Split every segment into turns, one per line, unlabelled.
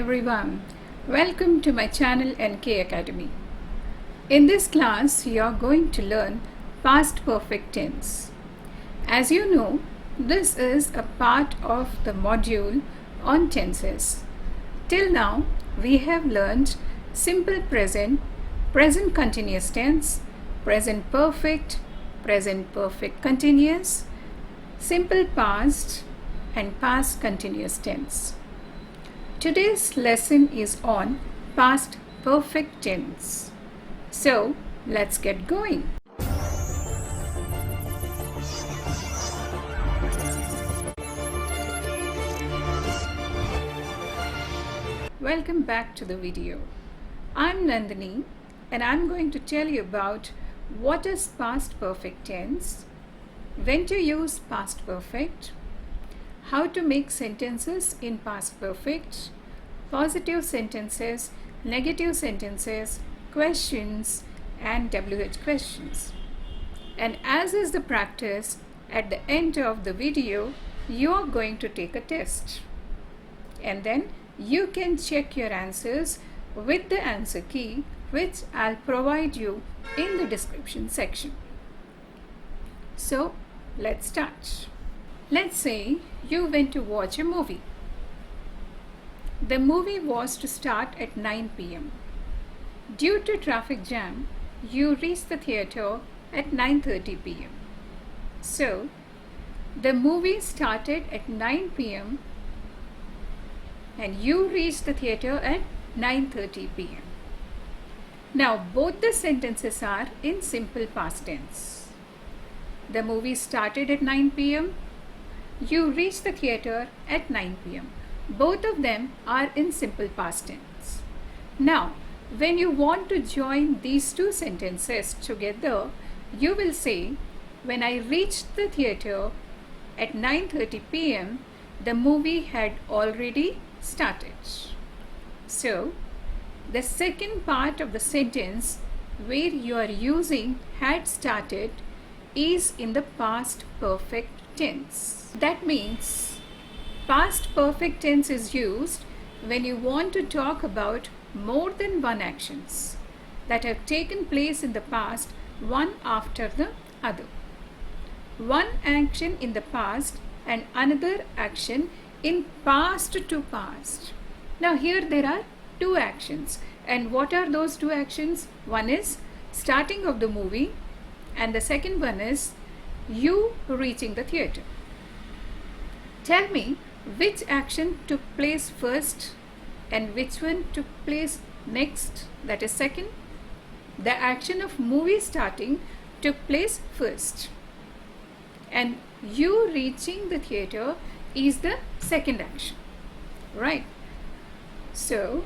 everyone, welcome to my channel NK Academy. In this class, you are going to learn past perfect tense. As you know, this is a part of the module on tenses. Till now, we have learned simple present, present continuous tense, present perfect continuous, simple past, and past continuous tense. Today's lesson is on past perfect tense. So, let's get going. Welcome back to the video. I'm Nandini and I'm going to tell you about what is past perfect tense, when to use past perfect, how to make sentences in past perfect, positive sentences, negative sentences, questions, and WH questions. And as is the practice, at the end of the video, you are going to take a test. And then you can check your answers with the answer key, which I'll provide you in the description section. So, let's start. Let's say you went to watch a movie. The movie was to start at 9 p.m. Due to traffic jam, you reached the theater at 9:30 p.m. So, the movie started at 9 p.m. and you reached the theater at 9:30 p.m. Now, both the sentences are in simple past tense. The movie started at 9 p.m. You reached the theater at 9 p.m. Both of them are in simple past tense. Now, when you want to join these two sentences together, you will say, when I reached the theater at 9:30 p.m., the movie had already started. So, the second part of the sentence where you are using had started is in the past perfect tense. That means past perfect tense is used when you want to talk about more than one actions that have taken place in the past, one after the other. One action in the past and another action in past to past. Now here there are two actions. And what are those two actions? One is starting of the movie and the second one is you reaching the theater. Tell me which action took place first and which one took place next, that is second. The action of movie starting took place first and you reaching the theater is the second action, right? So,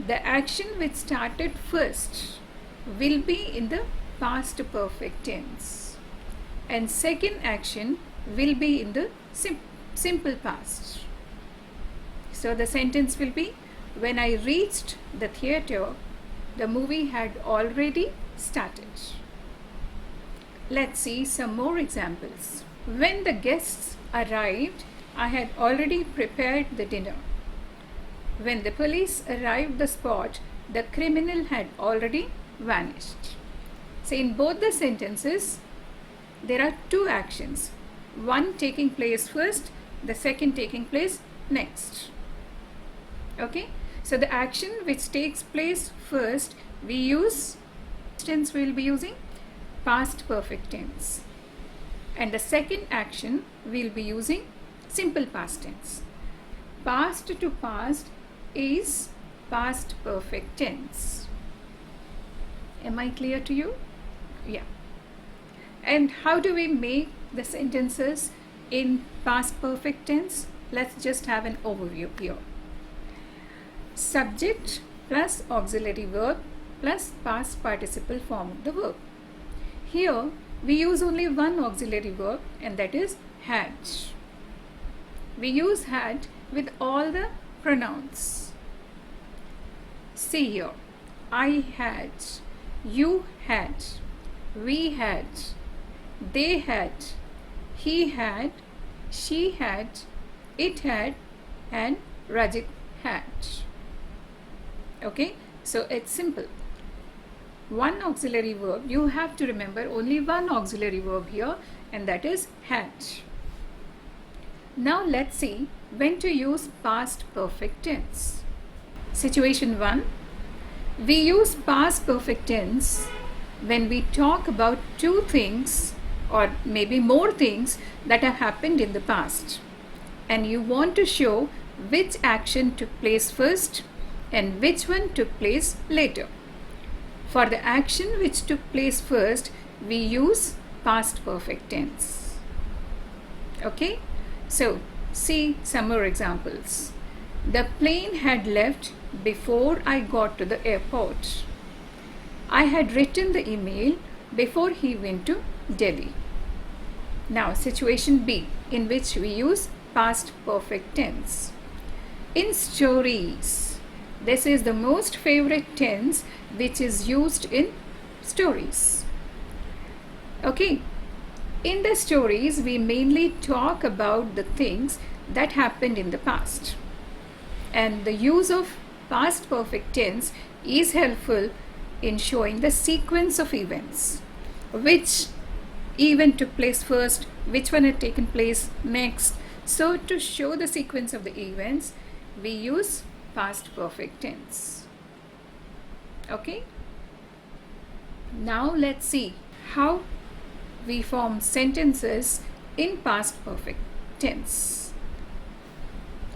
the action which started first will be in the past perfect tense and second action will be in the simple past. So the sentence will be, when I reached the theater, the movie had already started. Let's see some more examples. When the guests arrived, I had already prepared the dinner. When the police arrived the spot, the criminal had already vanished. So in both the sentences, there are two actions. One taking place first, the second taking place next. Okay, so the action which takes place first, we will be using past perfect tense, and the second action we'll be using simple past tense. Past to past is past perfect tense. Am I clear to you? Yeah. And how do we make the sentences in past perfect tense? Let's just have an overview here. Subject plus auxiliary verb plus past participle form of the verb. Here we use only one auxiliary verb and that is had. We use had with all the pronouns. See here, I had, you had, we had, they had, he had, she had, it had, and Rajit had. Okay, so it's simple. One auxiliary verb, you have to remember only one auxiliary verb here, and that is had. Now let's see when to use past perfect tense. Situation 1. We use past perfect tense when we talk about two things or maybe more things that have happened in the past, and you want to show which action took place first and which one took place later. For the action which took place first, we use past perfect tense. Okay, so see some more examples. The plane had left before I got to the airport. I had written the email before he went to Delhi. Now, situation B, in which we use past perfect tense. In stories, this is the most favorite tense which is used in stories. Okay, in the stories, we mainly talk about the things that happened in the past. And the use of past perfect tense is helpful in showing the sequence of events. Which event took place first, which one had taken place next. So to show the sequence of the events, we use past perfect tense. Okay? Now let's see how we form sentences in past perfect tense.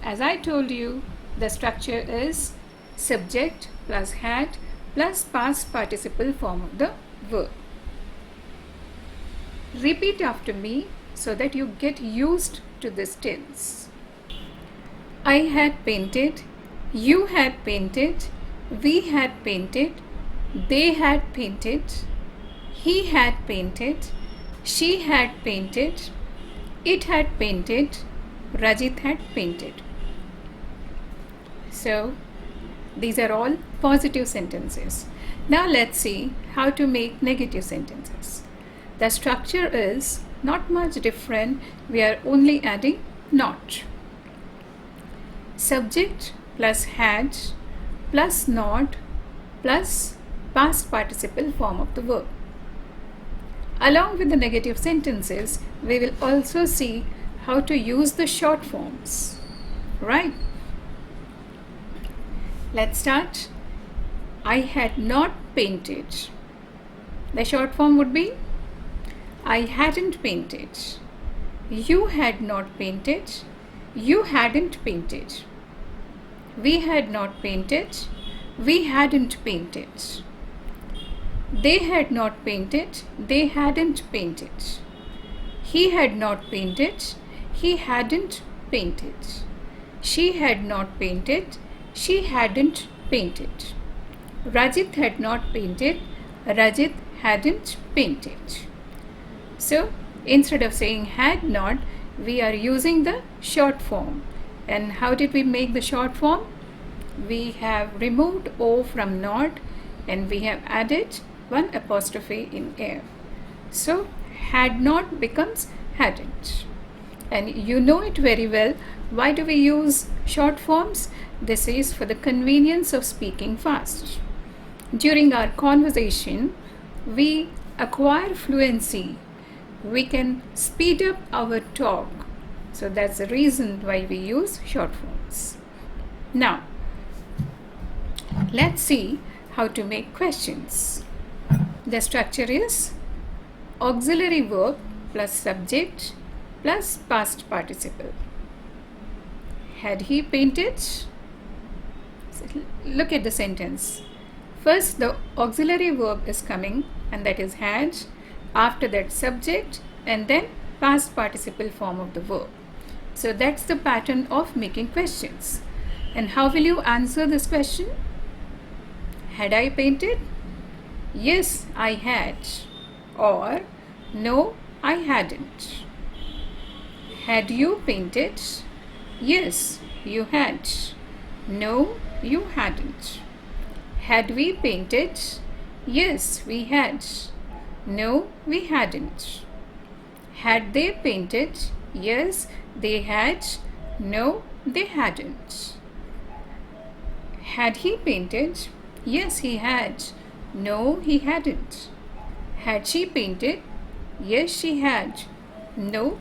As I told you, the structure is subject plus had plus past participle form of the verb. Repeat after me so that you get used to this tense. I had painted, you had painted, we had painted, they had painted, he had painted, she had painted, it had painted, Rajit had painted. So these are all positive sentences. Now let's see how to make negative sentences. The structure is not much different. We are only adding not. Subject plus had plus not plus past participle form of the verb. Along with the negative sentences, we will also see how to use the short forms. Right? Let's start. I had not painted. The short form would be I hadn't painted. You had not painted. You hadn't painted. We had not painted. We hadn't painted. They had not painted. They hadn't painted. He had not painted. He hadn't painted. She had not painted. She hadn't painted. Rajit had not painted. Rajit hadn't painted. So instead of saying had not, we are using the short form. And how did we make the short form? We have removed O from not and we have added one apostrophe in air. So had not becomes hadn't. And you know it very well. Why do we use short forms? This is for the convenience of speaking fast. During our conversation, we acquire fluency. We can speed up our talk. So that's the reason why we use short forms. Now, let's see how to make questions. The structure is auxiliary verb plus subject plus past participle. Had he painted? Look at the sentence. First, the auxiliary verb is coming, and that is had. After that, subject, and then past participle form of the verb. So that's the pattern of making questions. And how will you answer this question? Had I painted? Yes, I had. Or no, I hadn't. Had you painted? Yes, you had. No, you hadn't. Had we painted? Yes, we had. No, we hadn't. Had they painted? Yes, they had. No, they hadn't. Had he painted? Yes, he had. No, he hadn't. Had she painted? Yes, she had. No,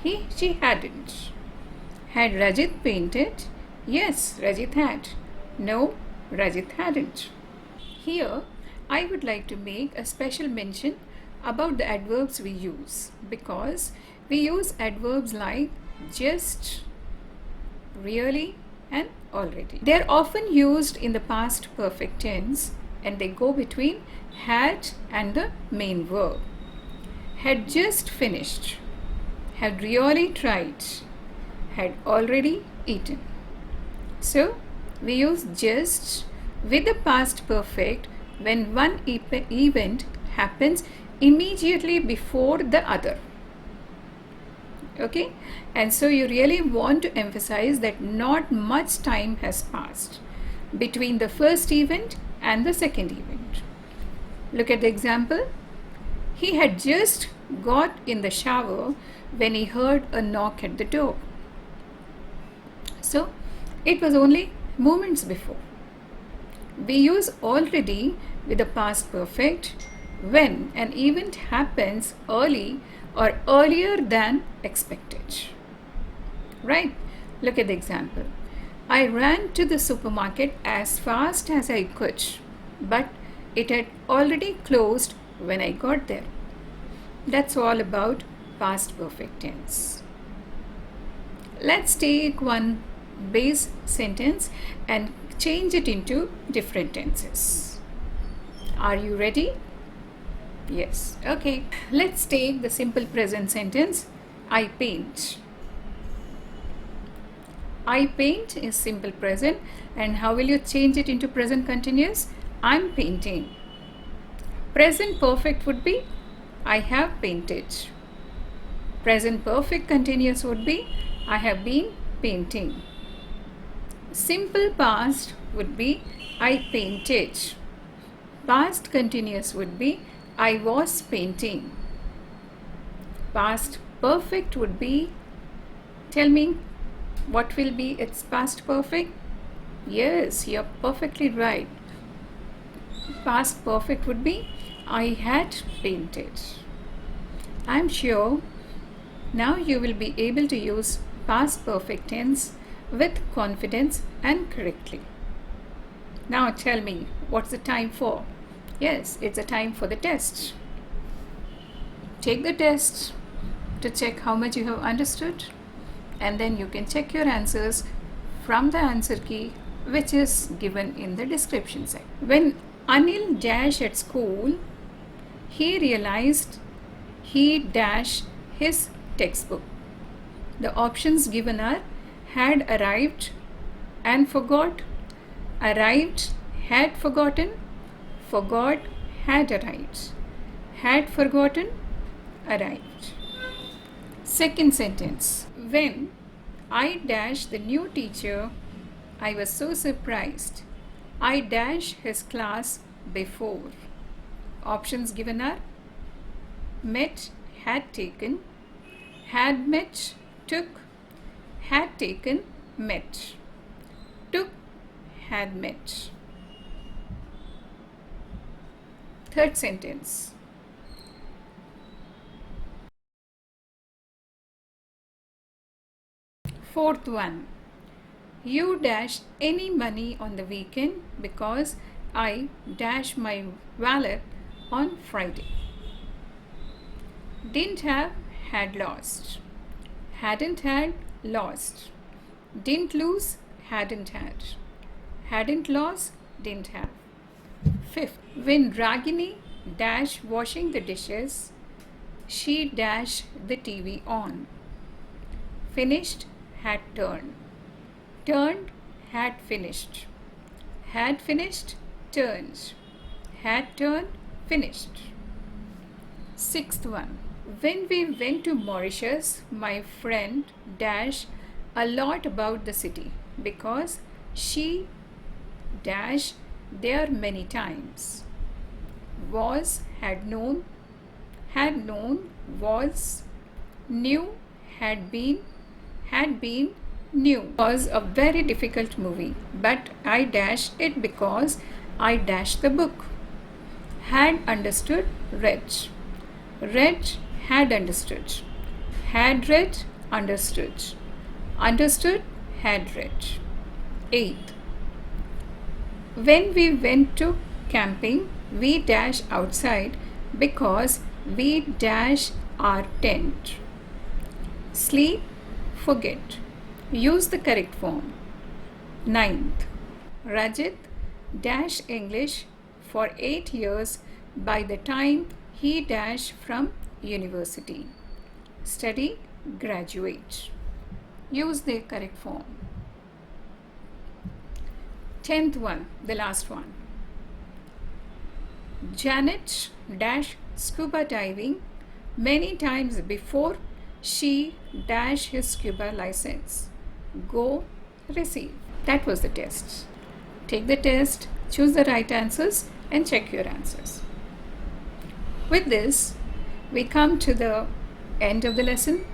she hadn't. Had Rajit painted? Yes, Rajit had. No, Rajit hadn't. Here, I would like to make a special mention about the adverbs we use, because we use adverbs like just, really, and already. They are often used in the past perfect tense and they go between had and the main verb. Had just finished, had really tried, had already eaten. So we use just with the past perfect when one event happens immediately before the other. Okay, and so you really want to emphasize that not much time has passed between the first event and the second event. Look at the example. He had just got in the shower when he heard a knock at the door. So it was only moments before. We use already with the past perfect when an event happens early or earlier than expected. Right? Look at the example. I ran to the supermarket as fast as I could, but it had already closed when I got there. That's all about past perfect tense. Let's take one base sentence and change it into different tenses. Are you ready? Yes. Okay. Let's take the simple present sentence. I paint. I paint is simple present, and how will you change it into present continuous? I'm painting. Present perfect would be I have painted. Present perfect continuous would be I have been painting. Simple past would be I painted. Past continuous would be I was painting. Past perfect would be, tell me, what will be its past perfect? Yes, you're perfectly right. Past perfect would be I had painted. I'm sure now you will be able to use past perfect tense with confidence and correctly. Now tell me, what's the time for? Yes, it's a time for the test. Take the test to check how much you have understood, and then you can check your answers from the answer key which is given in the description section. When Anil dashed at school, he realized he dashed his textbook. The options given are had arrived and forgot, arrived, had forgotten, forgot, had arrived, had forgotten, arrived. Second sentence. When I dashed the new teacher, I was so surprised. I dashed his class before. Options given are met, had taken, had met, took, had taken, met, took, had met. Third sentence. Fourth one. You dash any money on the weekend because I dash my wallet on Friday. Didn't have, had lost. Hadn't had, lost. Didn't lose, hadn't had. Hadn't lost, didn't have. Fifth, when Ragini dash washing the dishes, she dashed the TV on. Finished, had turned. Turned, had finished. Had finished, turned. Had turned, finished. Sixth one. When we went to Mauritius, my friend dashed a lot about the city because she dashed there many times. Was, had known, was, knew, had been, New was a very difficult movie, but I dash it because I dash the book. Had understood, read. Read, had understood. Had read, understood. Understood, had read. 8th. When we went to camping, we dash outside because we dash our tent. Sleep, forget. Use the correct form. 9th. Rajat dash English for 8 years by the time he dash from university. Study, graduate. Use the correct form. 10th one, the last one. Janet dash scuba diving many times before she dash his scuba license. Go, receive. That was the test. Take the test, choose the right answers and check your answers. With this, we come to the end of the lesson.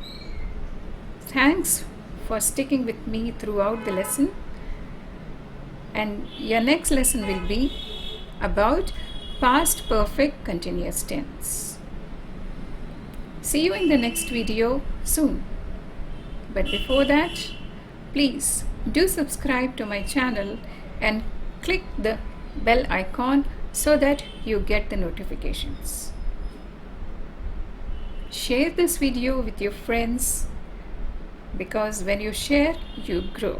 Thanks for sticking with me throughout the lesson. And your next lesson will be about past perfect continuous tense. See you in the next video soon. But before that, please do subscribe to my channel and click the bell icon so that you get the notifications. Share this video with your friends because when you share, you grow.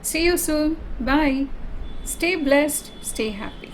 See you soon. Bye. Stay blessed. Stay happy.